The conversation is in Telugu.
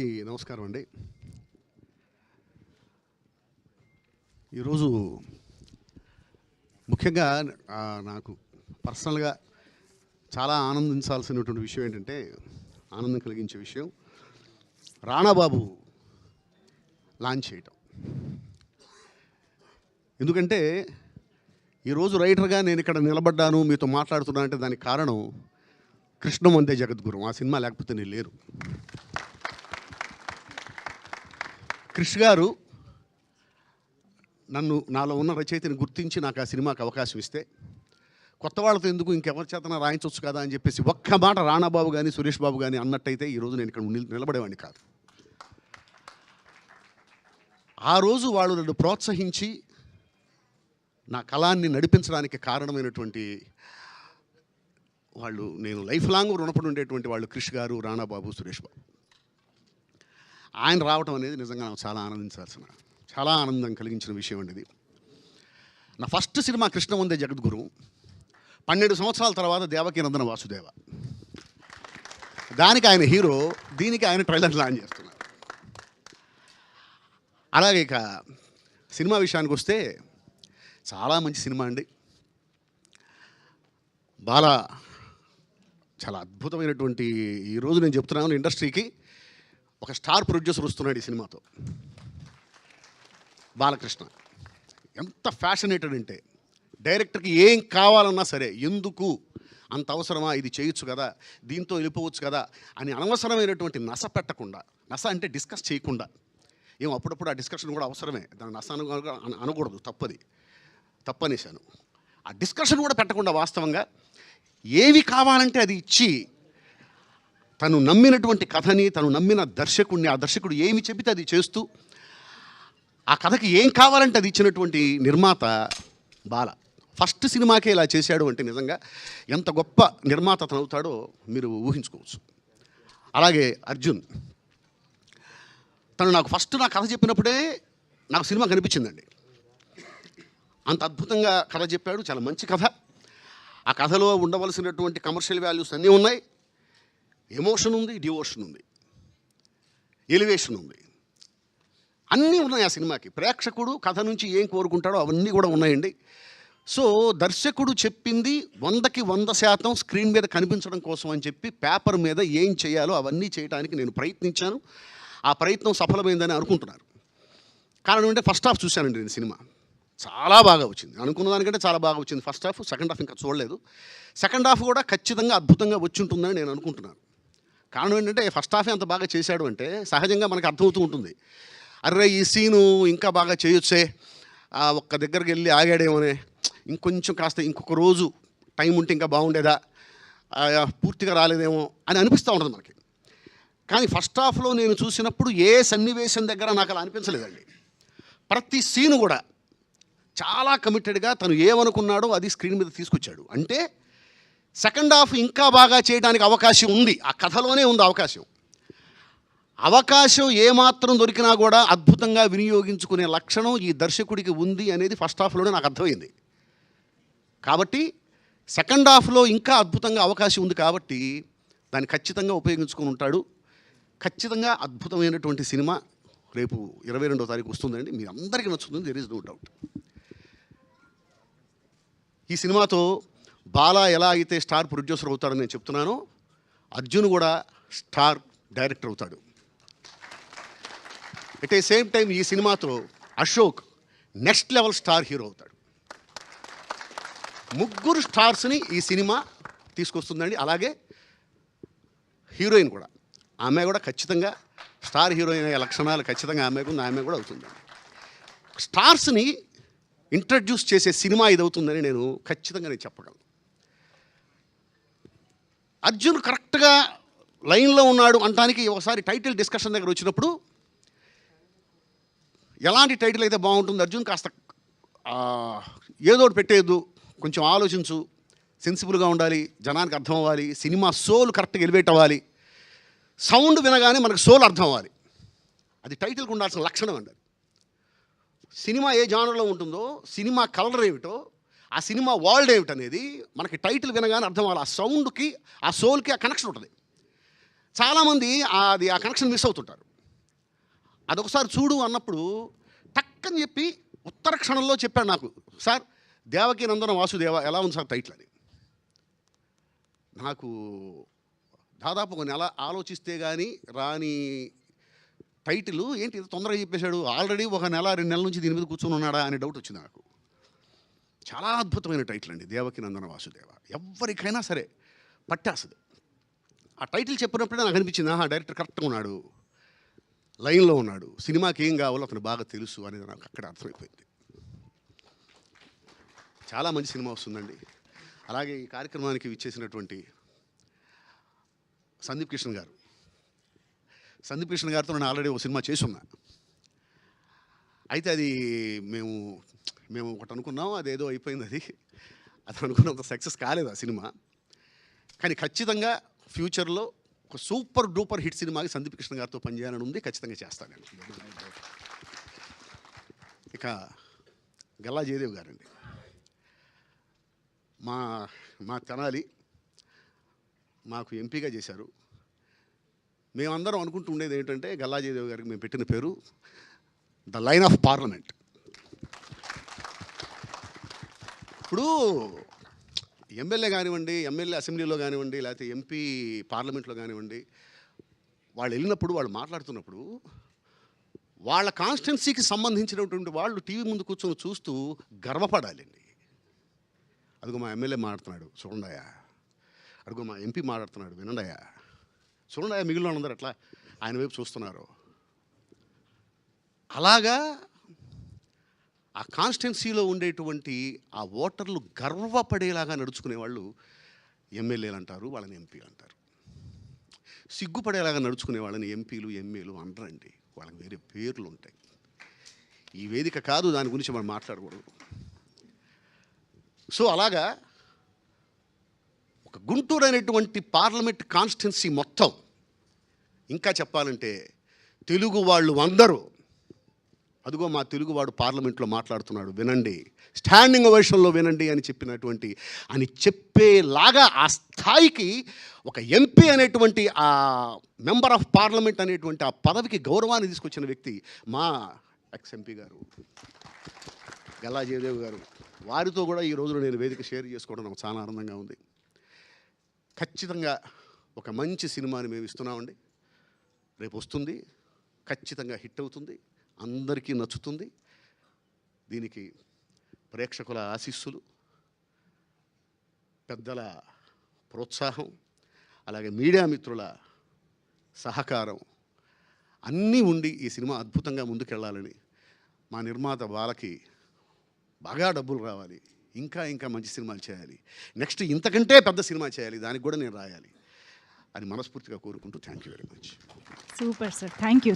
నమస్కారం అండి. ఈరోజు ముఖ్యంగా నాకు పర్సనల్గా చాలా ఆనందించాల్సినటువంటి విషయం ఏంటంటే, ఆనందం కలిగించే విషయం రాణాబాబు లాంచ్ చేయటం. ఎందుకంటే ఈరోజు రైటర్గా నేను ఇక్కడ నిలబడ్డాను, మీతో మాట్లాడుతున్నా అంటే దానికి కారణం కృష్ణం వందే జగద్గురు. ఆ సినిమా లేకపోతే నేను లేరు. క్రిష్ గారు నాలో ఉన్న రచయితని గుర్తించి నాకు ఆ సినిమాకి అవకాశం ఇస్తే, కొత్త వాళ్ళతో ఎందుకు ఇంకెవరి చేతన రాయించవచ్చు కదా అని చెప్పేసి ఒక్క మాట రాణాబాబు కానీ సురేష్ బాబు కానీ అన్నట్టయితే ఈరోజు నేను ఇక్కడ నిలబడేవాడిని కాదు. ఆ రోజు వాళ్ళు నన్ను ప్రోత్సహించి నా కళాన్ని నడిపించడానికి కారణమైనటువంటి వాళ్ళు, నేను లైఫ్ లాంగ్ రుణపడి ఉండేటువంటి వాళ్ళు క్రిష్ గారు, రాణాబాబు, సురేష్ బాబు. ఆయన రావటం అనేది నిజంగా నాకు చాలా ఆనందం కలిగించిన విషయం అండి ఇది. నా ఫస్ట్ సినిమా కృష్ణ వందే జగద్గురు. 12 సంవత్సరాల తర్వాత దేవకీ నందన వాసుదేవ, దానికి ఆయన హీరో, దీనికి ఆయన ట్రైలర్ లాంచ్ చేస్తున్నారు. అలాగే ఇక సినిమా విషయానికి వస్తే చాలా మంచి సినిమా అండి. బాలా చాలా అద్భుతమైనటువంటి, ఈరోజు నేను చెప్తున్నాను ఇండస్ట్రీకి ఒక స్టార్ ప్రొడ్యూసర్ వస్తున్నాడు ఈ సినిమాతో, బాలకృష్ణ. ఎంత ఫ్యాషనేటెడ్ అంటే, డైరెక్టర్కి ఏం కావాలన్నా సరే, ఎందుకు అంత అవసరమా, ఇది చేయొచ్చు కదా, దీంతో వెళ్ళిపోవచ్చు కదా అని అనవసరమైనటువంటి నస పెట్టకుండా, నస అంటే డిస్కస్ చేయకుండా, అప్పుడప్పుడు ఆ డిస్కషన్ కూడా అవసరమే, దాని నస అనకూడదు, తప్పనేశాను. ఆ డిస్కషన్ కూడా పెట్టకుండా వాస్తవంగా ఏవి కావాలంటే అది ఇచ్చి, తను నమ్మినటువంటి కథని, తను నమ్మిన దర్శకుడిని, ఆ దర్శకుడు ఏమి చెబితే అది చేస్తూ, ఆ కథకి ఏం కావాలంటే అది ఇచ్చినటువంటి నిర్మాత బాల. ఫస్ట్ సినిమాకే ఇలా చేశాడు అంటే నిజంగా ఎంత గొప్ప నిర్మాత తను అవుతాడో మీరు ఊహించుకోవచ్చు. అలాగే అర్జున్, తను నాకు ఫస్ట్ నా కథ చెప్పినప్పుడే నాకు సినిమా కనిపించిందండి. అంత అద్భుతంగా కథ చెప్పాడు, చాలా మంచి కథ. ఆ కథలో ఉండవలసినటువంటి కమర్షియల్ వాల్యూస్ అన్నీ ఉన్నాయి, ఎమోషన్ ఉంది, డివోషన్ ఉంది, ఎలివేషన్ ఉంది, అన్నీ ఉన్నాయి ఆ సినిమాకి. ప్రేక్షకుడు కథ నుంచి ఏం కోరుకుంటాడో అవన్నీ కూడా ఉన్నాయండి. సో దర్శకుడు చెప్పింది 100కి 100% స్క్రీన్ మీద కనిపించడం కోసం అని చెప్పి పేపర్ మీద ఏం చేయాలో అవన్నీ చేయడానికి నేను ప్రయత్నించాను. ఆ ప్రయత్నం సఫలమైందని అనుకుంటున్నారు. కారణం అంటే ఫస్ట్ హాఫ్ చూశానండి నేను, సినిమా చాలా బాగా వచ్చింది, అనుకున్న దానికంటే చాలా బాగా వచ్చింది ఫస్ట్ హాఫ్. సెకండ్ హాఫ్ ఇంకా చూడలేదు. సెకండ్ హాఫ్ కూడా ఖచ్చితంగా అద్భుతంగా వచ్చి ఉంటుందని నేను అనుకుంటున్నాను. కారణం ఏంటంటే ఫస్ట్ హాఫే అంత బాగా చేశాడు అంటే సహజంగా మనకు అర్థమవుతూ ఉంటుంది, అర్రే ఈ సీను ఇంకా బాగా చేయొచ్చే, ఒక్క దగ్గరికి వెళ్ళి ఆగాడేమోనే, ఇంకొంచెం కాస్త ఇంకొక రోజు టైం ఉంటే ఇంకా బాగుండేదా, పూర్తిగా రాలేదేమో అని అనిపిస్తూ ఉంటుంది మనకి. కానీ ఫస్ట్ హాఫ్లో నేను చూసినప్పుడు ఏ సన్నివేశం దగ్గర నాకు అలా అనిపించలేదండి. ప్రతి సీను కూడా చాలా కమిటెడ్గా తను ఏమనుకున్నాడో అది స్క్రీన్ మీద తీసుకొచ్చాడు. అంటే సెకండ్ హాఫ్ ఇంకా బాగా చేయడానికి అవకాశం ఉంది, ఆ కథలోనే ఉంది అవకాశం ఏమాత్రం దొరికినా కూడా అద్భుతంగా వినియోగించుకునే లక్షణం ఈ దర్శకుడికి ఉంది అనేది ఫస్ట్ హాఫ్లోనే నాకు అర్థమైంది. కాబట్టి సెకండ్ హాఫ్లో ఇంకా అద్భుతంగా అవకాశం ఉంది కాబట్టి దాన్ని ఖచ్చితంగా ఉపయోగించుకొని ఉంటాడు. ఖచ్చితంగా అద్భుతమైనటువంటి సినిమా రేపు 22వ తారీఖు వస్తుందండి. మీ అందరికీ నచ్చుతుంది, దేర్ ఈజ్ నో డౌట్. ఈ సినిమాతో బాలా ఎలా అయితే స్టార్ ప్రొడ్యూసర్ అవుతాడని నేను చెప్తున్నానో, అర్జున్ కూడా స్టార్ డైరెక్టర్ అవుతాడు. ఎట్ ఏ సేమ్ టైం ఈ సినిమాతో Ashok next level star hero అవుతాడు. ముగ్గురు స్టార్స్ని ఈ సినిమా తీసుకొస్తుందండి. అలాగే హీరోయిన్ కూడా, ఆమె కూడా ఖచ్చితంగా స్టార్ హీరోయిన్ అయ్యే లక్షణాలు ఖచ్చితంగా ఆమెకు ఉంది, ఆమె కూడా అవుతుంది. స్టార్స్ని ఇంట్రడ్యూస్ చేసే సినిమా ఇది అవుతుందని నేను ఖచ్చితంగా చెప్పగలను. అర్జున్ కరెక్ట్గా లైన్లో ఉన్నాడు అనడానికి ఒకసారి టైటిల్ డిస్కషన్ దగ్గర వచ్చినప్పుడు, ఎలాంటి టైటిల్ అయితే బాగుంటుంది, అర్జున్ కాస్త ఏదోటి పెట్టేయద్దు, కొంచెం ఆలోచించు, సెన్సిబుల్గా ఉండాలి, జనానికి అర్థం అవ్వాలి, సినిమా సోల్ కరెక్ట్గా ఎలివేట్ అవ్వాలి, సౌండ్ వినగానే మనకు సోల్ అర్థం అవ్వాలి, అది టైటిల్కి ఉండాల్సిన లక్షణం అండి. సినిమా ఏ జానర్లో ఉంటుందో, సినిమా కలర్ ఏమిటో, ఆ సినిమా వరల్డ్ ఏమిటనేది మనకి టైటిల్ వినగానే అర్థం అవ్వాలి. ఆ సోల్కి ఆ కనెక్షన్ ఉంటుంది. చాలామంది ఆ కనెక్షన్ మిస్ అవుతుంటారు. అదొకసారి చూడు అన్నప్పుడు టక్కని చెప్పి ఉత్తర క్షణంలో చెప్పాడు నాకు, సార్ దేవకీ నందన వాసుదేవ ఎలా ఉంది సార్ టైటిల్ అని. నాకు దాదాపు ఒక నెల ఆలోచిస్తే కానీ రాని టైటిల్ ఏంటి ఇంత తొందరగా చెప్పేశాడు, ఆల్రెడీ ఒక నెల 2 నెలల నుంచి దీని మీద కూర్చొని ఉన్నాడా అనే డౌట్ వచ్చింది నాకు. చాలా అద్భుతమైన టైటిల్ అండి దేవకీ నందన వాసుదేవ. ఎవరికైనా సరే పట్టేస్తుంది. ఆ టైటిల్ చెప్పినప్పుడే నాకు అనిపించింది, ఆహా డైరెక్టర్ కరెక్ట్గా ఉన్నాడు, లైన్లో ఉన్నాడు, సినిమాకి ఏం కావాలో అతను బాగా తెలుసు అనేది నాకు అక్కడ అర్థమైపోయింది. చాలా మంచి సినిమా వస్తుందండి. అలాగే ఈ కార్యక్రమానికి విచ్చేసినటువంటి సందీప్ కిషన్ గారితో నేను ఆల్రెడీ ఒక సినిమా చేసున్నా. అయితే అది మేము ఒకటి అనుకున్నాం, అదేదో అయిపోయింది. అది అనుకున్నంత సక్సెస్ కాలేదు ఆ సినిమా. కానీ ఖచ్చితంగా ఫ్యూచర్లో ఒక సూపర్ డూపర్ హిట్ సినిమాకి సందీప్ కృష్ణ గారితో పనిచేయాలని ఉంది. ఖచ్చితంగా చేస్తాను నేను. ఇక గల్లా జయదేవ్ గారండి, మా తెనాలి మాకు ఎంపీగా చేశారు. మేమందరం అనుకుంటూ ఉండేది ఏంటంటే గల్లా జయదేవ్ గారికి మేము పెట్టిన పేరు ద లైన్ ఆఫ్ పార్లమెంట్. ఇప్పుడు ఎమ్మెల్యే కానివ్వండి, ఎమ్మెల్యే అసెంబ్లీలో కానివ్వండి, లేకపోతే ఎంపీ పార్లమెంట్లో కానివ్వండి, వాళ్ళు వెళ్ళినప్పుడు వాళ్ళు మాట్లాడుతున్నప్పుడు వాళ్ళ కాన్స్టిట్యున్సీకి సంబంధించినటువంటి వాళ్ళు టీవీ ముందు కూర్చొని చూస్తూ గర్వపడాలండి. అదిగో మా ఎమ్మెల్యే మాట్లాడుతున్నాడు చూడండాయా, అదిగో మా ఎంపీ మాట్లాడుతున్నాడు వినండాయా, చూడండాయా మిగిలిన వాళ్ళందరూ ఎట్లా ఆయన వైపు చూస్తున్నారు. అలాగా ఆ కాన్స్టిట్యున్సీలో ఉండేటువంటి ఆ ఓటర్లు గర్వపడేలాగా నడుచుకునే వాళ్ళు ఎమ్మెల్యేలు అంటారు, వాళ్ళని ఎంపీలు అంటారు. సిగ్గుపడేలాగా నడుచుకునే వాళ్ళని ఎంపీలు ఎమ్మెల్యేలు అనరండి, వాళ్ళకి వేరే పేర్లు ఉంటాయి. ఈ వేదిక కాదు దాని గురించి మనం మాట్లాడకూడదు. సో అలాగా ఒక గుంటూరు అనేటువంటి పార్లమెంట్ కాన్స్టిట్యున్సీ మొత్తం, ఇంకా చెప్పాలంటే తెలుగు వాళ్ళు అందరూ, అదిగో మా తెలుగువాడు పార్లమెంట్లో మాట్లాడుతున్నాడు వినండి, స్టాండింగ్ ఓవేషన్లో వినండి అని చెప్పేలాగా ఆ స్థాయికి ఒక ఎంపీ అనేటువంటి ఆ మెంబర్ ఆఫ్ పార్లమెంట్ అనేటువంటి ఆ పదవికి గౌరవాన్ని తీసుకొచ్చిన వ్యక్తి మా ఎక్స్ ఎంపీ గారు గల్లా జయదేవ్ గారు. వారితో కూడా ఈ రోజున నేను వేదిక షేర్ చేసుకోవడం నాకు చాలా ఆనందంగా ఉంది. ఖచ్చితంగా ఒక మంచి సినిమాని మేము ఇస్తున్నామండి. రేపు వస్తుంది, ఖచ్చితంగా హిట్ అవుతుంది, అందరికీ నచ్చుతుంది. దీనికి ప్రేక్షకుల ఆశీస్సులు, పెద్దల ప్రోత్సాహం, అలాగే మీడియా మిత్రుల సహకారం అన్నీ ఉండి ఈ సినిమా అద్భుతంగా ముందుకెళ్ళాలని, మా నిర్మాత వాళ్ళకి బాగా డబ్బులు రావాలి, ఇంకా ఇంకా మంచి సినిమాలు చేయాలి, నెక్స్ట్ ఇంతకంటే పెద్ద సినిమా చేయాలి, దానికి కూడా నేను రాయాలి అని మనస్ఫూర్తిగా కోరుకుంటూ thank you very much. Super sir, thank you.